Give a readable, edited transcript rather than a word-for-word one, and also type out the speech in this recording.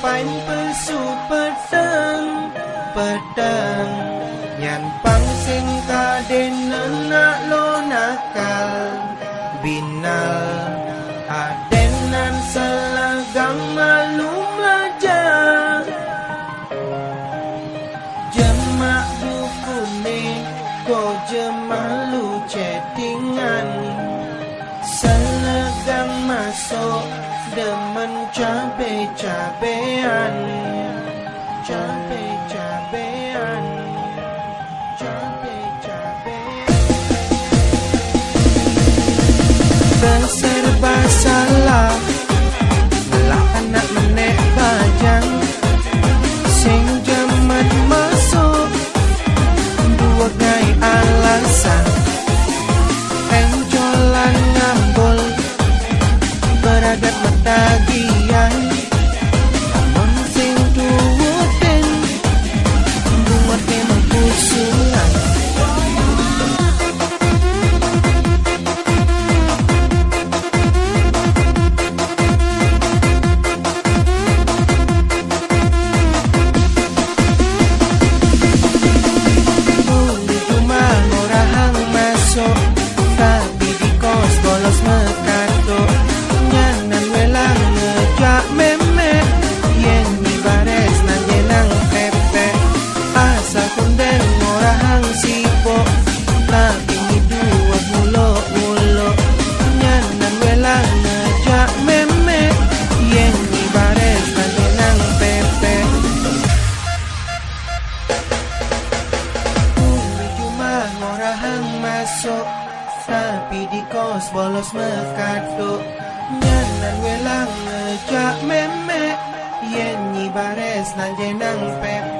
pain pesu pedang nyan pang sing kadenan nak lo nakal binal adenan selagang malu belajar jemak dukune ko jemalu chattingan selegang masuk demen cabe-cabean cabe-cabean serba salah malah anak menek bajang sing jaman masuk dua ngai alasan enjolan ngambul beradat matagian namun sing duwutin buat emang kusulan tapi di kos bolos mekato nyanan welang ngejak memek yen di bares nan jenang pepe asal kunden ngorahang sipo tapi di dua mulo nyanan welang ngejak memek yen di bares nan jenang pepe cuma ngorahang masuk tapi di kos bolos mekato nyanan welang ngejak memek yen nyi bares nan jenang pepe